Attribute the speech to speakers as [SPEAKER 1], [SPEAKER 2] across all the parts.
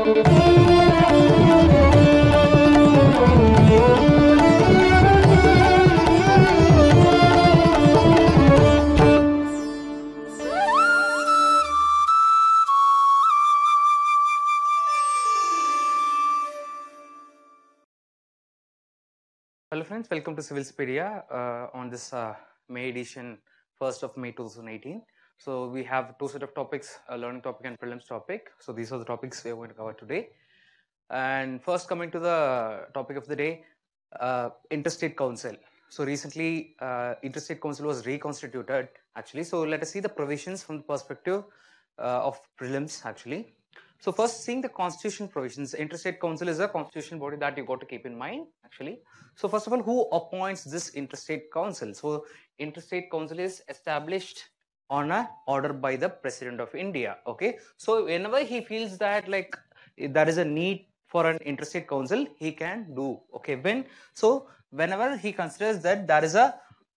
[SPEAKER 1] Hello friends, welcome to Civilspedia on this May edition, 1st of May 2018. So we have two set of topics, a learning topic and prelims topic. So these are the topics we are going to cover today. And first coming to the topic of the day, Interstate Council. So recently Interstate Council was reconstituted actually. So let us see the provisions from the perspective of prelims actually. So first, seeing the constitution provisions, Interstate Council is a constitutional body that you got to keep in mind actually. So first of all, who appoints this Interstate Council? So Interstate Council is established on a order by the President of India. Okay, so whenever he feels that like there is a need for an Interstate Council, he can do. Okay, whenever he considers that there is a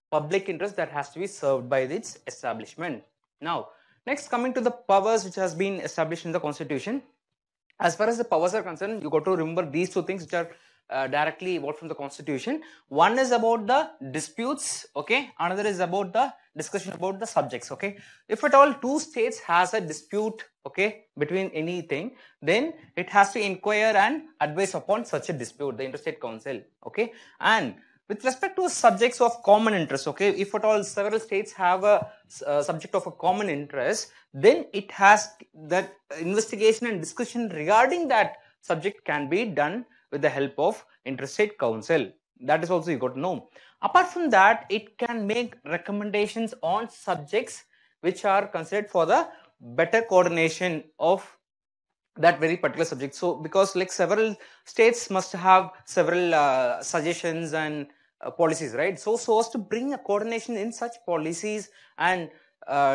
[SPEAKER 1] public interest that has to be served by its establishment. Now, next, coming to the powers which has been established in the constitution. As far as the powers are concerned, you got to remember these two things which are directly evolved from the constitution. One is about the disputes, okay, another is about the discussion about the subjects. Okay, if at all two states has a dispute, okay, between anything, then it has to inquire and advise upon such a dispute, the Interstate Council. Okay, and with respect to subjects of common interest, okay, if at all several states have a subject of a common interest, then it has that investigation and discussion regarding that subject can be done with the help of Interstate Council. That is also you got to know. Apart from that, it can make recommendations on subjects which are considered for the better coordination of that very particular subject. So because like several states must have several suggestions and policies, right? So as to bring a coordination in such policies and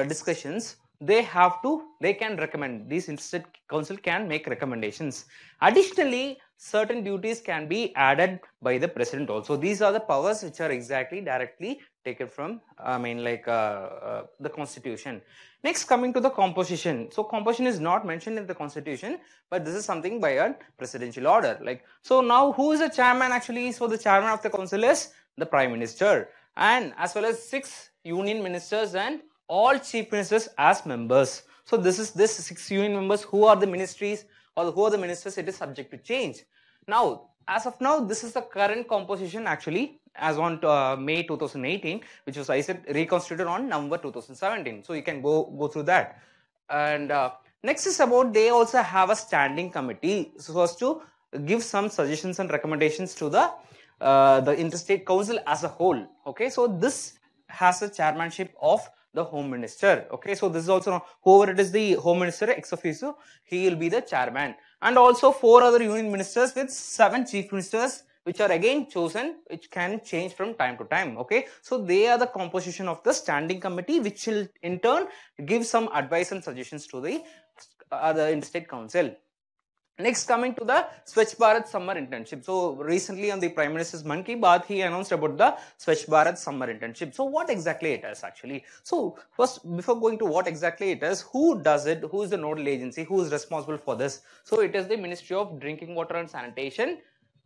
[SPEAKER 1] discussions, they can recommend. These Interstate Council can make recommendations. Additionally, certain duties can be added by the president also. These are the powers which are exactly directly taken from the constitution. Next, coming to the composition. So composition is not mentioned in the constitution, but this is something by a presidential order. Like, so now who is the chairman actually? So the chairman of the council is the prime minister, and as well as 6 union ministers and all chief ministers as members. So this 6 union members, who are the ministries or who are the ministers, it is subject to change. Now, as of now, this is the current composition actually as on May 2018, which was, I said, reconstituted on November 2017. So you can go through that. And next is about, they also have a standing committee so as to give some suggestions and recommendations to the Interstate Council as a whole. Okay, so this has a chairmanship of the Home Minister. Okay, so this is also, whoever it is the Home Minister ex officio, he will be the chairman. And also 4 other union ministers with 7 chief ministers, which are again chosen, which can change from time to time. Okay, so they are the composition of the standing committee, which will in turn give some advice and suggestions to the Interstate Council. Next, coming to the Swachh Bharat summer internship. So recently on the Prime Minister's Mann Ki Baat, he announced about the Swachh Bharat summer internship. So what exactly it is actually? So first, before going to what exactly it is, who does it? Who is the nodal agency? Who is responsible for this? So it is the Ministry of Drinking Water and Sanitation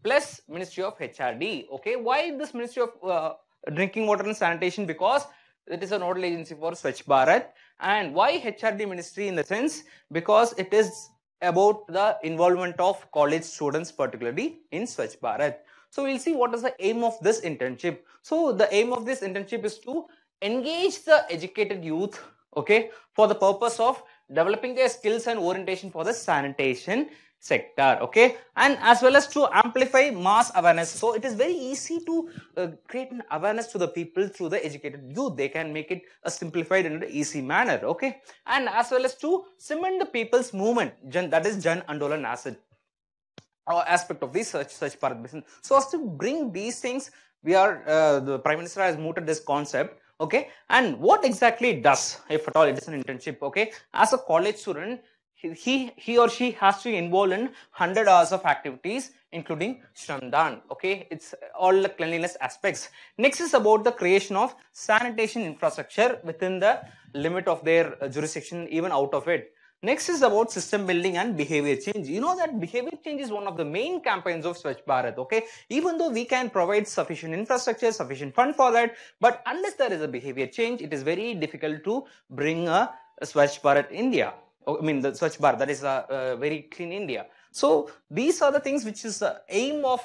[SPEAKER 1] plus Ministry of HRD. Okay, why this Ministry of Drinking Water and Sanitation? Because it is a nodal agency for Swachh Bharat. And why HRD ministry in the sense? Because it is about the involvement of college students, particularly in Swachh Bharat. So we'll see what is the aim of this internship. So the aim of this internship is to engage the educated youth, okay, for the purpose of developing their skills and orientation for the sanitation sector, okay, and as well as to amplify mass awareness. So it is very easy to create an awareness to the people through the educated youth. They can make it a simplified and easy manner, okay, and as well as to cement the people's movement, that is Jan Andolan aspect of this Swachh Bharat mission. So as to bring these things, we are the Prime Minister has mooted this concept, okay, and what exactly it does, if at all it is an internship, okay, as a college student, he or she has to involve in 100 hours of activities, including Shramdan. Okay, it's all the cleanliness aspects. Next is about the creation of sanitation infrastructure within the limit of their jurisdiction, even out of it. Next is about system building and behavior change. You know that behavior change is one of the main campaigns of Swachh Bharat, okay? Even though we can provide sufficient infrastructure, sufficient fund for that, but unless there is a behavior change, it is very difficult to bring a Swachh Bharat India. I mean, the Swachh Bharat, that is a very clean India. So these are the things which is the aim of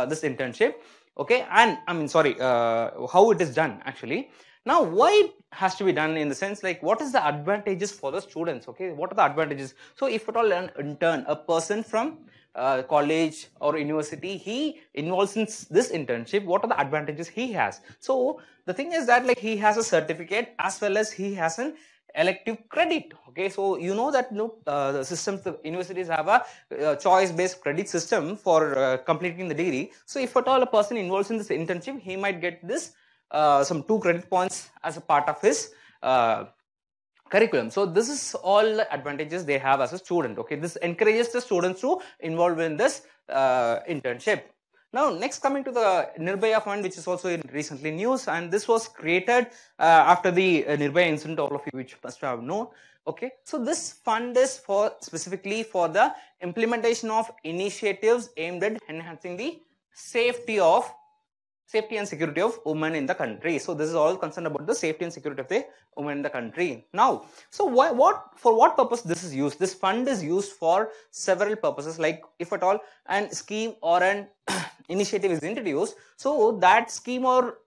[SPEAKER 1] this internship, okay? And I mean, sorry, how it is done actually. Now, why it has to be done in the sense like what is the advantages for the students, okay? What are the advantages? So if at all an intern, a person from college or university, he involves in this internship, what are the advantages he has? So the thing is that like he has a certificate as well as he has an elective credit, okay? So you know that the systems, the universities have a choice based credit system for completing the degree. So if at all a person involves in this internship, he might get this some 2 credit points as a part of his curriculum. So this is all the advantages they have as a student, okay? This encourages the students to involve in this internship. Now, next coming to the Nirbhaya Fund, which is also in recently news, and this was created after the Nirbhaya incident, all of you which must have known. Okay, so this fund is for specifically for the implementation of initiatives aimed at enhancing the safety and security of women in the country. So this is all concerned about the safety and security of the women in the country. Now, so for what purpose this is used? This fund is used for several purposes, like if at all an scheme or an initiative is introduced, so that scheme or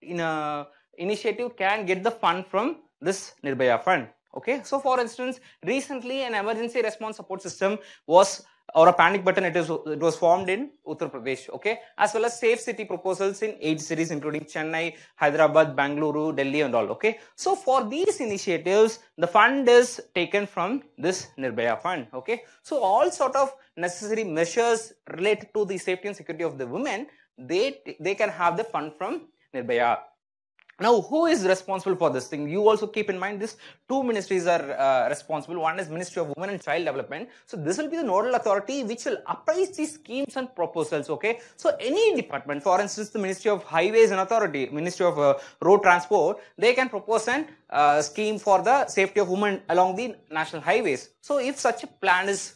[SPEAKER 1] initiative can get the fund from this Nirbhaya Fund. Okay, so for instance, recently an emergency response support system was, or a panic button, it was formed in Uttar Pradesh, okay, as well as safe city proposals in 8 cities including Chennai, Hyderabad, Bangalore, Delhi and all, okay. So for these initiatives, the fund is taken from this Nirbhaya Fund, okay. So all sort of necessary measures related to the safety and security of the women, they can have the fund from Nirbhaya. Now, who is responsible for this thing? You also keep in mind these 2 ministries are responsible. One is Ministry of Women and Child Development. So this will be the nodal authority which will appraise these schemes and proposals, okay? So any department, for instance, the Ministry of Highways and Authority, Ministry of Road Transport, they can propose an scheme for the safety of women along the national highways. So if such a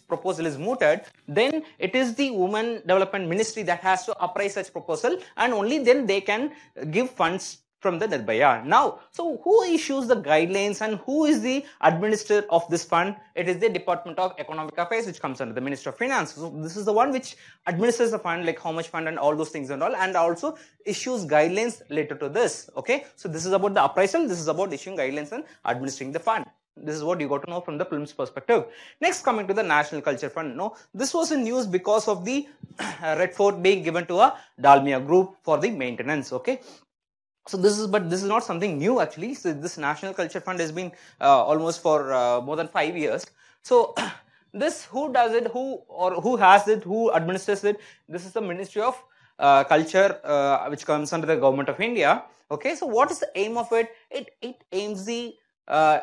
[SPEAKER 1] proposal is mooted, then it is the Women Development Ministry that has to appraise such proposal, and only then they can give funds from the Nirbhaya. Now, so who issues the guidelines and who is the administrator of this fund? It is the Department of Economic Affairs, which comes under the Ministry of Finance. So this is the one which administers the fund, like how much fund and all those things and all, and also issues guidelines related to this. Okay, so this is about the appraisal, this is about issuing guidelines and administering the fund. This is what you got to know from the Prelims perspective. Next, coming to the National Culture Fund. No, this was in news because of the Red Fort being given to a Dalmia group for the maintenance. Okay. So this is not something new actually. So this National Culture Fund has been almost for more than 5 years. So this, who does it, who has it, who administers it? This is the Ministry of Culture, which comes under the Government of India. Okay, so what is the aim of it? It aims the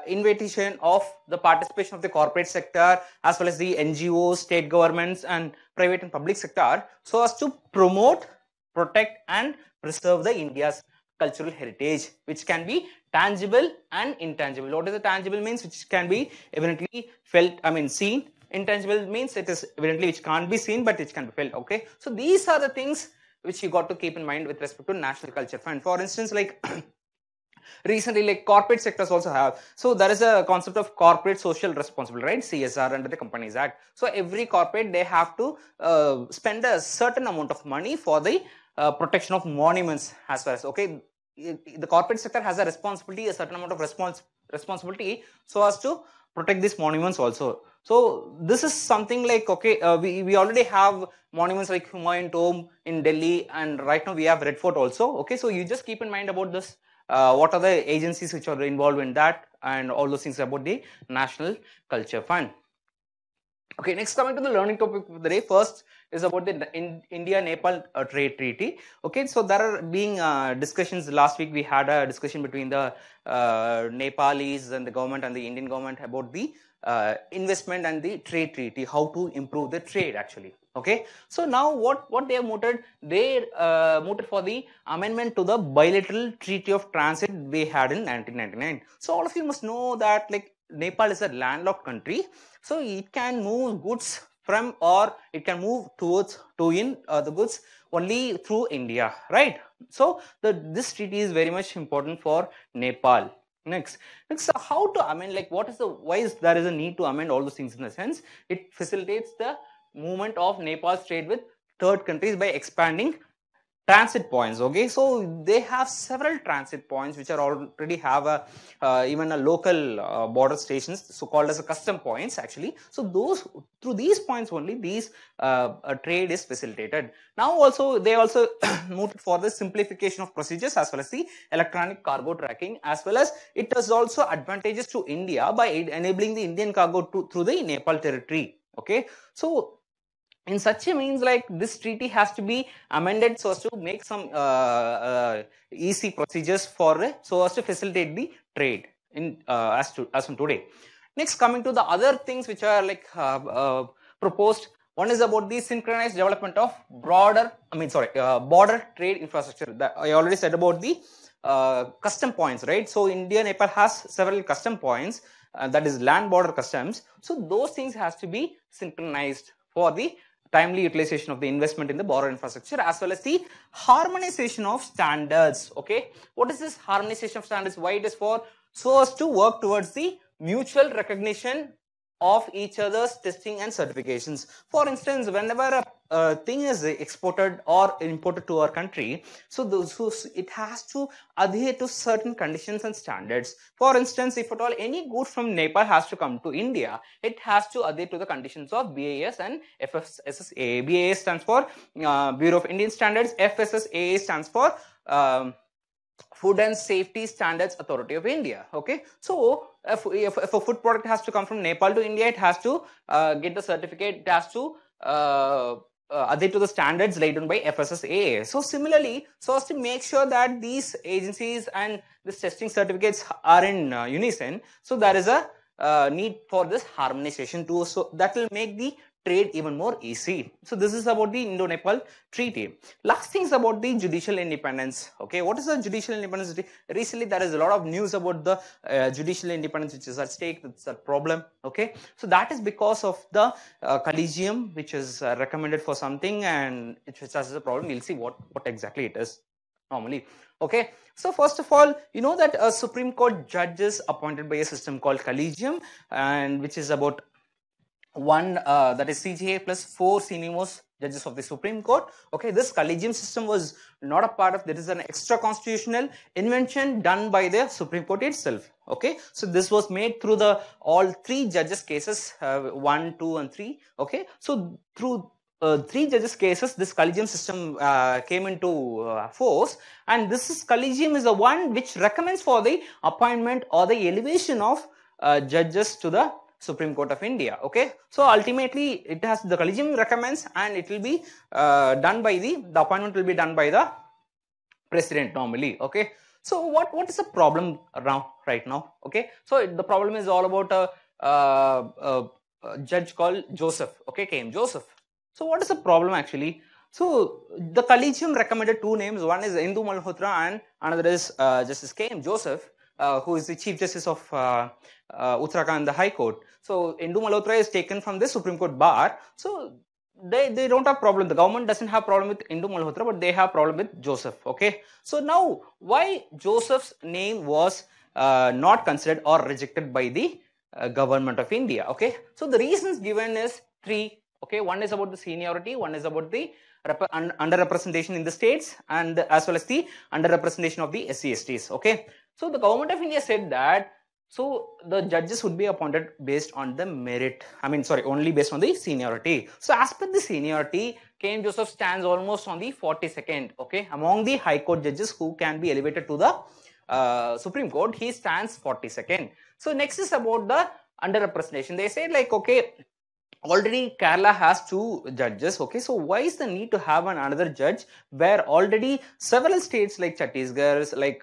[SPEAKER 1] invitation of the participation of the corporate sector as well as the NGOs, state governments and private and public sector, so as to promote, protect and preserve the India's cultural heritage, which can be tangible and intangible. What is the tangible means? Which can be evidently felt, I mean seen. Intangible means it is evidently which can't be seen but it can be felt. Okay, so these are the things which you got to keep in mind with respect to National Culture Fund. For instance, like recently, like corporate sectors also have. So there is a concept of corporate social responsibility, right? CSR under the Companies Act. So every corporate, they have to spend a certain amount of money for the protection of monuments as well as, okay, the corporate sector has a responsibility, a certain amount of responsibility so as to protect these monuments also. So this is something like, okay, we already have monuments like Humayun Tomb in Delhi, and right now we have Red Fort also. Okay, so you just keep in mind about this. What are the agencies which are involved in that, and all those things about the National Culture Fund. Okay, next coming to the learning topic of the day. First is about the India-Nepal trade treaty. Okay, so there are being discussions. Last week we had a discussion between the Nepalese and the government and the Indian government about the investment and the trade treaty, how to improve the trade actually. Okay, so now what they have mooted, they mooted for the amendment to the bilateral treaty of transit they had in 1999. So all of you must know that, like, Nepal is a landlocked country, so it can move goods from, or it can move towards the goods only through India, right? So this treaty is very much important for Nepal. Next, how to amend, like what is the, why is there is a need to amend all those things? In the sense, it facilitates the movement of Nepal's trade with third countries by expanding transit points. Okay, so they have several transit points which are already have a even a local border stations, so called as a custom points actually. So those, through these points only these trade is facilitated. Now also they also moved for the simplification of procedures as well as the electronic cargo tracking, as well as it has also advantages to India by enabling the Indian cargo through the Nepal territory. Okay, so in such a means, like this treaty has to be amended so as to make some easy procedures for so as to facilitate the trade in as from today. Next, coming to the other things which are like proposed. One is about the synchronized development of border trade infrastructure. That I already said about the custom points, right? So India, Nepal has several custom points, that is land border customs. So those things has to be synchronized for the timely utilization of the investment in the border infrastructure, as well as the harmonization of standards. Okay, what is this harmonization of standards? Why it is for? So as to work towards the mutual recognition of each other's testing and certifications. For instance, whenever a thing is exported or imported to our country, so it has to adhere to certain conditions and standards. For instance, if at all any good from Nepal has to come to India, it has to adhere to the conditions of BIS and FSSAI. BIS stands for Bureau of Indian Standards. FSSAI stands for Food and Safety Standards Authority of India. Okay, so if a food product has to come from Nepal to India, it has to get the certificate, it has to adhere to the standards laid down by FSSAI. So similarly, so as to make sure that these agencies and this testing certificates are in unison, so there is a need for this harmonization too. So that will make the trade even more easy. So this is about the Indo-Nepal treaty. Last thing is about the judicial independence. Okay, what is the judicial independence? Recently there is a lot of news about the judicial independence which is at stake. That's a problem. Okay, so that is because of the collegium which is recommended for something, and which has a problem. We'll see what exactly it is normally. Okay, so first of all, you know that a Supreme Court judge is appointed by a system called collegium, and which is about one that is CJA plus 4 senior most judges of the Supreme Court. Okay, this collegium system was not a part of, there is an extra constitutional invention done by the Supreme Court itself. Okay, so this was made through the all 3 judges cases, 1, 2 and 3. Okay, so through 3 judges cases, this collegium system came into force, and this collegium is the one which recommends for the appointment or the elevation of judges to the Supreme Court of India. Okay, so ultimately it has, the collegium recommends, and it will be done by the appointment will be done by the president normally. Okay, so what is the problem around right now? Okay, so the problem is all about a judge called Joseph. Okay, KM Joseph. So what is the problem actually? So the collegium recommended 2 names. One is Indu Malhotra and another is Justice KM Joseph, who is the Chief Justice of Uttarakhand, the High Court. So Indu Malhotra is taken from the Supreme Court bar. So they don't have problem. The government doesn't have problem with Indu Malhotra, but they have problem with Joseph. Okay. So now why Joseph's name was not considered or rejected by the government of India? Okay. So the reasons given is 3. Okay. One is about the seniority. One is about the underrepresentation in the states, and as well as the underrepresentation of the SC/STs. Okay. So the government of India said that, so the judges would be appointed based on the merit. Only based on the seniority. So as per the seniority, KM Joseph stands almost on the 42nd. Okay, among the High Court judges who can be elevated to the Supreme Court, he stands 42nd. So next is about the underrepresentation. They said like, okay, already Kerala has 2 judges. Okay, so why is the need to have another judge where already several states like Chhattisgarh, like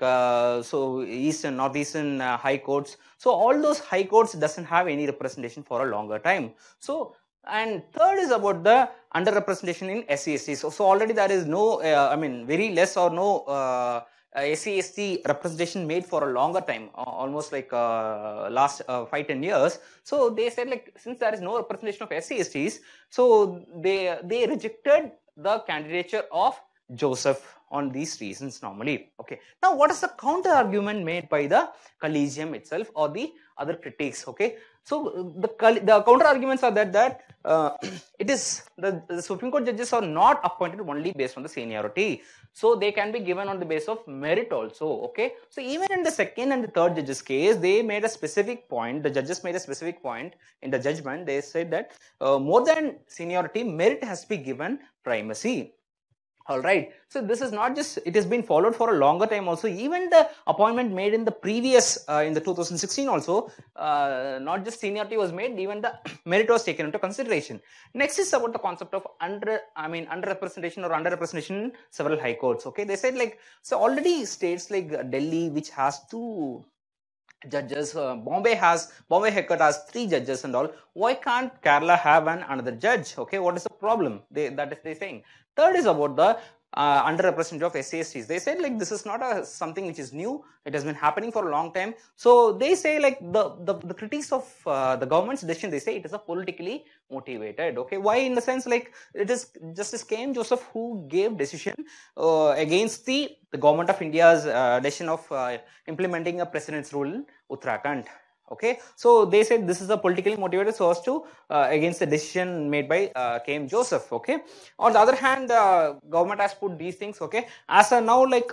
[SPEAKER 1] so eastern, northeastern high courts, so all those high courts doesn't have any representation for a longer time. So, and third is about the underrepresentation in SC/ST. So already there is no very less or no SC/ST representation made for a longer time, almost like last 5-10 years. So they said like since there is no representation of SC/STs, so they rejected the candidature of Joseph on these reasons normally. Okay. Now, what is the counter argument made by the collegium itself or the other critics? Okay. So the counter arguments are that it is the Supreme Court judges are not appointed only based on the seniority, so they can be given on the basis of merit also. Okay, so even in the second and the third judges case, they made a specific point. The judges made a specific point in the judgment. They said that more than seniority, merit has to be given primacy. All right, so this is not just, it has been followed for a longer time also. Even the appointment made in the previous in the 2016 also, not just seniority was made, even the merit was taken into consideration. Next is about the concept of underrepresentation or underrepresentation in several high courts. Okay, they said like, so already states like Delhi, which has 2 judges, Bombay High Court has 3 judges and all. Why can't Kerala have another judge? Okay, what is the problem? That is they saying. Third is about the underrepresentation of SC/STs. They said like this is not something which is new. It has been happening for a long time. So they say like the critics of the government's decision, they say it is a politically motivated. Okay, why? In the sense like it is Justice K.M. Joseph who gave decision against the government of India's decision of implementing a precedence rule in Uttarakhand. Okay, so they said this is a politically motivated so as to against the decision made by K.M. Joseph. Okay, on the other hand, government has put these things. Okay, as of now, like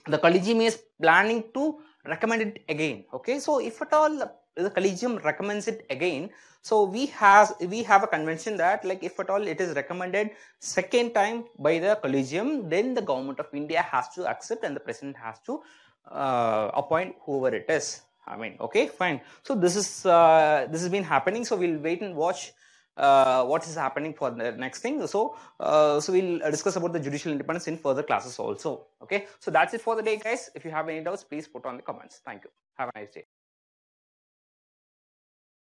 [SPEAKER 1] the collegium is planning to recommend it again. Okay, so if at all the collegium recommends it again, so we have a convention that like if at all it is recommended second time by the collegium, then the government of India has to accept and the president has to appoint whoever it is. I mean, okay, fine. So this has been happening. So we'll wait and watch what is happening for the next thing. So we'll discuss about the judicial independence in further classes also. Okay, so that's it for the day, guys. If you have any doubts, please put on the comments. Thank you. Have a nice day.